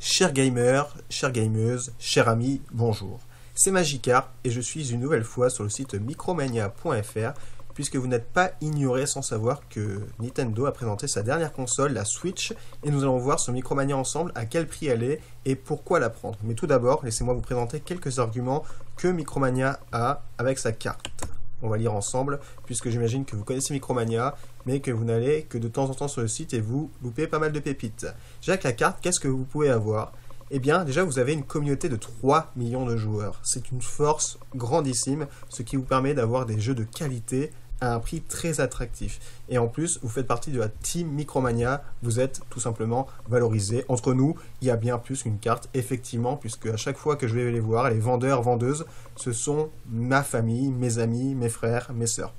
Chers gamers, chères gameuses, chers amis, bonjour. C'est Magikarp et je suis une nouvelle fois sur le site micromania.fr puisque vous n'êtes pas ignoré sans savoir que Nintendo a présenté sa dernière console, la Switch, et nous allons voir sur Micromania ensemble à quel prix elle est et pourquoi la prendre. Mais tout d'abord, laissez-moi vous présenter quelques arguments que Micromania a avec sa carte. On va lire ensemble, puisque j'imagine que vous connaissez Micromania, mais que vous n'allez que de temps en temps sur le site et vous loupez pas mal de pépites. Déjà avec la carte, qu'est-ce que vous pouvez avoir ? Eh bien, déjà, vous avez une communauté de 3 millions de joueurs. C'est une force grandissime, ce qui vous permet d'avoir des jeux de qualité à un prix très attractif. Et en plus, vous faites partie de la team Micromania, vous êtes tout simplement valorisé. Entre nous, il y a bien plus qu'une carte, effectivement, puisque à chaque fois que je vais les voir, les vendeurs, vendeuses, ce sont ma famille, mes amis, mes frères, mes sœurs.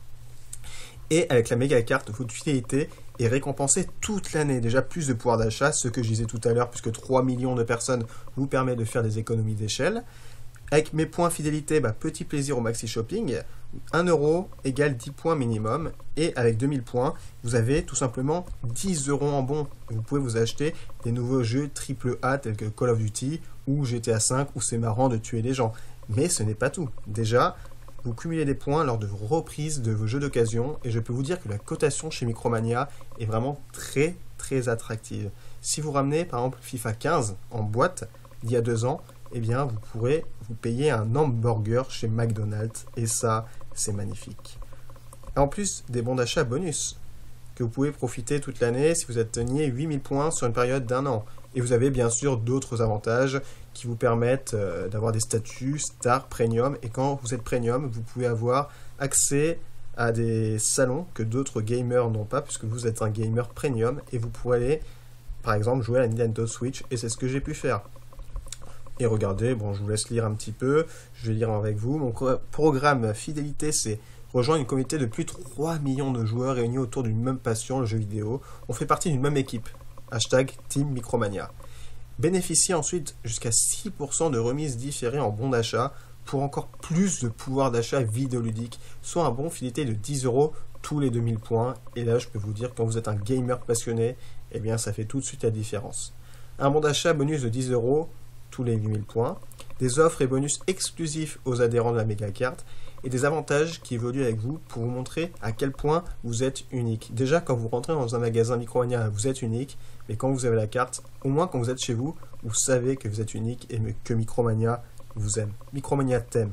Et avec la méga carte, votre fidélité est récompensée toute l'année. Déjà plus de pouvoir d'achat, ce que je disais tout à l'heure, puisque 3 millions de personnes vous permet de faire des économies d'échelle. Avec mes points fidélité, petit plaisir au maxi shopping, 1 euro égale 10 points minimum. Et avec 2000 points, vous avez tout simplement 10 euros en bons. Vous pouvez vous acheter des nouveaux jeux AAA tels que Call of Duty ou GTA V où c'est marrant de tuer des gens. Mais ce n'est pas tout. Déjà, vous cumulez des points lors de reprises de vos jeux d'occasion et je peux vous dire que la cotation chez Micromania est vraiment très très attractive. Si vous ramenez par exemple FIFA 15 en boîte d'il y a 2 ans, eh bien vous pourrez vous payer un hamburger chez McDonald's et ça c'est magnifique. Et en plus des bons d'achat bonus que vous pouvez profiter toute l'année si vous atteignez 8000 points sur une période d'1 an. Et vous avez bien sûr d'autres avantages qui vous permettent d'avoir des statuts Star Premium. Et quand vous êtes Premium, vous pouvez avoir accès à des salons que d'autres gamers n'ont pas, puisque vous êtes un gamer Premium. Et vous pourrez aller, par exemple, jouer à la Nintendo Switch. Et c'est ce que j'ai pu faire. Et regardez, bon, je vous laisse lire un petit peu. Je vais lire avec vous. Mon programme fidélité, c'est rejoindre une communauté de plus de 3 millions de joueurs réunis autour d'une même passion, le jeu vidéo. On fait partie d'une même équipe. Hashtag Team Micromania. Bénéficiez ensuite jusqu'à 6% de remise différée en bons d'achat pour encore plus de pouvoir d'achat vidéoludique, soit un bon fidélité de 10 euros tous les 2000 points. Et là, je peux vous dire, quand vous êtes un gamer passionné, eh bien, ça fait tout de suite la différence. Un bon d'achat bonus de 10 euros tous les 8000 points, des offres et bonus exclusifs aux adhérents de la méga carte, et des avantages qui évoluent avec vous pour vous montrer à quel point vous êtes unique. Déjà, quand vous rentrez dans un magasin Micromania, vous êtes unique, mais quand vous avez la carte, au moins quand vous êtes chez vous, vous savez que vous êtes unique et que Micromania vous aime. Micromania t'aime.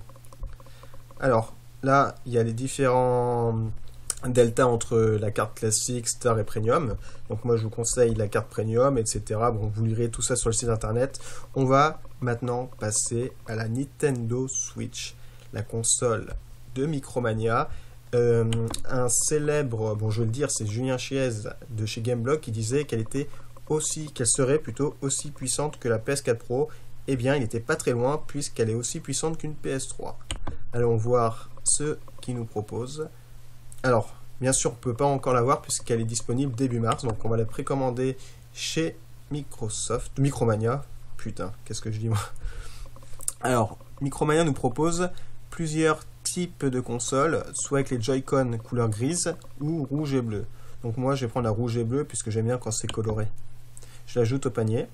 Alors, là, il y a les différents delta entre la carte classique, Star et Premium. Donc moi, je vous conseille la carte Premium, etc. Bon, vous lirez tout ça sur le site internet. On va maintenant passer à la Nintendo Switch, la console de Micromania. Un célèbre, bon je vais le dire, c'est Julien Chiez de chez Gameblog qui disait qu'elle serait plutôt aussi puissante que la PS4 Pro. Eh bien, il n'était pas très loin puisqu'elle est aussi puissante qu'une PS3. Allons voir ce qu'il nous propose. Alors, bien sûr, on ne peut pas encore l'avoir puisqu'elle est disponible début mars, donc on va la précommander chez Micromania. Putain, qu'est-ce que je dis moi ? Alors, Micromania nous propose plusieurs types de consoles, soit avec les Joy-Con couleur grise ou rouge et bleu. Donc moi je vais prendre la rouge et bleu puisque j'aime bien quand c'est coloré. Je l'ajoute au panier.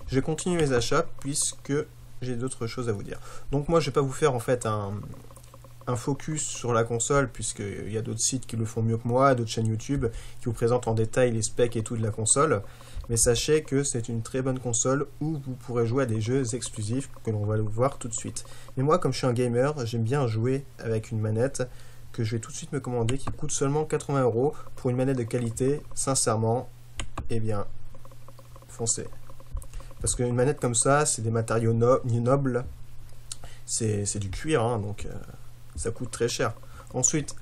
Je vais continuer mes achats puisque j'ai d'autres choses à vous dire. Donc moi je vais pas vous faire en fait un focus sur la console puisqu'il y a d'autres sites qui le font mieux que moi, d'autres chaînes YouTube qui vous présentent en détail les specs et tout de la console. Mais sachez que c'est une très bonne console où vous pourrez jouer à des jeux exclusifs que l'on va voir tout de suite. Mais moi, comme je suis un gamer, j'aime bien jouer avec une manette que je vais tout de suite me commander qui coûte seulement 80 € pour une manette de qualité. Sincèrement, eh bien, foncez. Parce qu'une manette comme ça, c'est des matériaux nobles, c'est du cuir, hein, donc ça coûte très cher. Ensuite,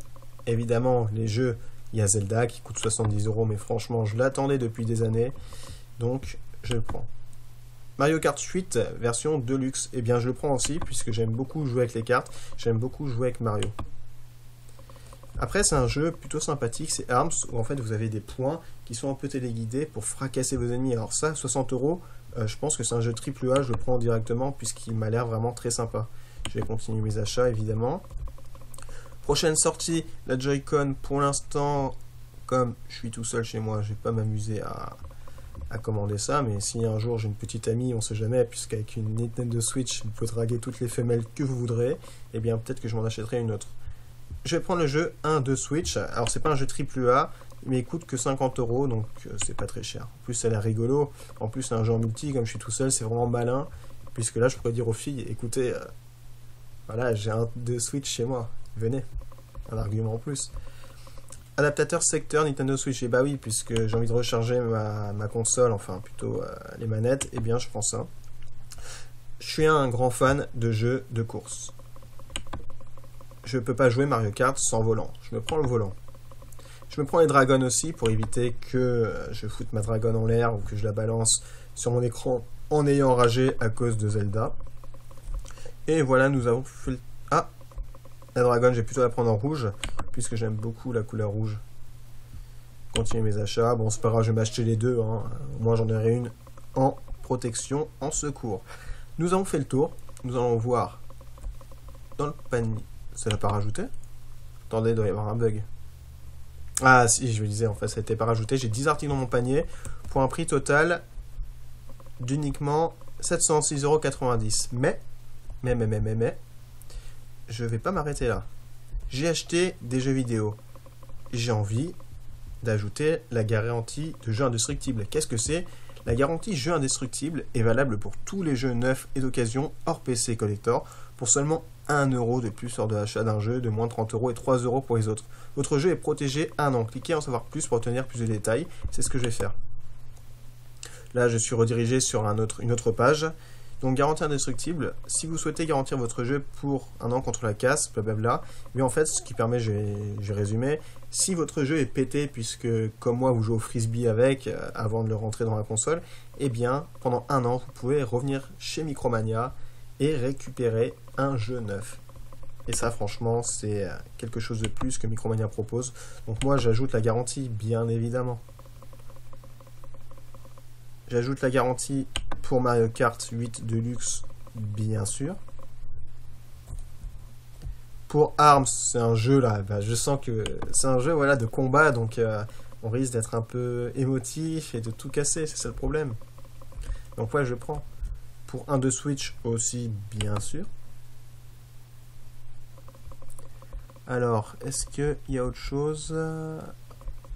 évidemment, les jeux. Il y a Zelda qui coûte 70 €, mais franchement, je l'attendais depuis des années, donc je le prends. Mario Kart 8 version Deluxe, eh bien je le prends aussi, puisque j'aime beaucoup jouer avec les cartes, j'aime beaucoup jouer avec Mario. Après, c'est un jeu plutôt sympathique, c'est Arms, où en fait vous avez des points qui sont un peu téléguidés pour fracasser vos ennemis. Alors ça, 60 €, je pense que c'est un jeu AAA, je le prends directement, puisqu'il m'a l'air vraiment très sympa. Je vais continuer mes achats, évidemment. Prochaine sortie, la Joy-Con. Pour l'instant, comme je suis tout seul chez moi, je vais pas m'amuser à commander ça, mais si un jour j'ai une petite amie, on sait jamais, puisqu'avec une Nintendo Switch, vous pouvez draguer toutes les femelles que vous voudrez, et bien peut-être que je m'en achèterai une autre. Je vais prendre le jeu 1 de Switch. Alors c'est pas un jeu AAA, mais il coûte que 50 €, donc c'est pas très cher. En plus, ça a l'air rigolo. En plus, c'est un jeu en multi, comme je suis tout seul, c'est vraiment malin. Puisque là, je pourrais dire aux filles, écoutez, voilà, j'ai un de Switch chez moi, venez. Un argument en plus. Adaptateur secteur Nintendo Switch, et bah oui, puisque j'ai envie de recharger ma console, enfin plutôt les manettes, et bien je prends ça. Je suis un grand fan de jeux de course. Je peux pas jouer Mario Kart sans volant. Je me prends le volant. Je me prends les dragons aussi pour éviter que je foute ma dragonne en l'air ou que je la balance sur mon écran en ayant enragé à cause de Zelda. Et voilà, nous avons fait le... Ah, la dragonne, je vais plutôt la prendre en rouge puisque j'aime beaucoup la couleur rouge. Continuer mes achats. Bon, c'est pas grave, je vais m'acheter les deux. Hein. Au moins, j'en aurai une en protection, en secours. Nous avons fait le tour. Nous allons voir dans le panier. Ça l'a pas rajouté? Attendez, il doit y avoir un bug. Ah si, je me disais, en fait, ça n'était pas rajouté. J'ai 10 articles dans mon panier pour un prix total d'uniquement 706,90 €. Mais, je vais pas m'arrêter là. J'ai acheté des jeux vidéo. J'ai envie d'ajouter la garantie de jeu indestructible. Qu'est-ce que c'est? La garantie jeu indestructible est valable pour tous les jeux neufs et d'occasion hors PC collector pour seulement 1 € de plus lors de l'achat d'un jeu, de moins de 30 € et 3 € pour les autres. Votre jeu est protégé 1 an. Cliquez en savoir plus pour obtenir plus de détails. C'est ce que je vais faire. Là, je suis redirigé sur une autre page. Donc, garantie indestructible. Si vous souhaitez garantir votre jeu pour 1 an contre la casse, blablabla, mais en fait, ce qui permet, je vais résumer, si votre jeu est pété, puisque comme moi, vous jouez au frisbee avec, avant de le rentrer dans la console, eh bien, pendant 1 an, vous pouvez revenir chez Micromania et récupérer un jeu neuf. Et ça, franchement, c'est quelque chose de plus que Micromania propose. Donc moi, j'ajoute la garantie, bien évidemment. J'ajoute la garantie pour Mario Kart 8 Deluxe, bien sûr. Pour Arms, c'est un jeu là, je sens que c'est un jeu voilà, de combat, donc on risque d'être un peu émotif et de tout casser, c'est ça le problème. Donc ouais, je prends. Pour un de Switch aussi, bien sûr. Alors, est-ce qu'il y a autre chose?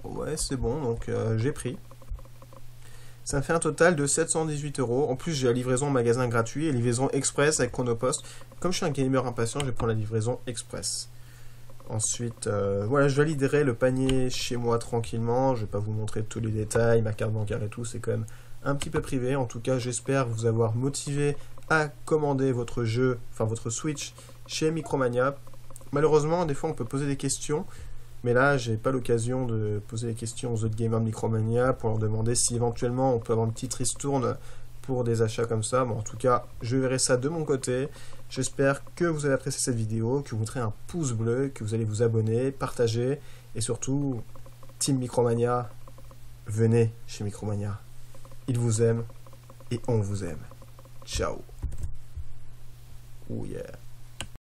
Ouais, c'est bon, donc j'ai pris. Ça me fait un total de 718 €. En plus, j'ai la livraison en magasin gratuit et livraison express avec Chronopost. Comme je suis un gamer impatient, je vais prendre la livraison express. Ensuite, voilà, je validerai le panier chez moi tranquillement. Je vais pas vous montrer tous les détails, ma carte bancaire et tout, c'est quand même un petit peu privé. En tout cas, j'espère vous avoir motivé à commander votre jeu, enfin votre Switch, chez Micromania. Malheureusement, des fois, on peut poser des questions. Mais là, j'ai pas l'occasion de poser des questions aux autres gamers de Micromania pour leur demander si éventuellement on peut avoir une petite ristourne pour des achats comme ça. Bon, en tout cas, je verrai ça de mon côté. J'espère que vous avez apprécié cette vidéo, que vous mettrez un pouce bleu, que vous allez vous abonner, partager et surtout, Team Micromania, venez chez Micromania. Ils vous aiment et on vous aime. Ciao. Oh yeah.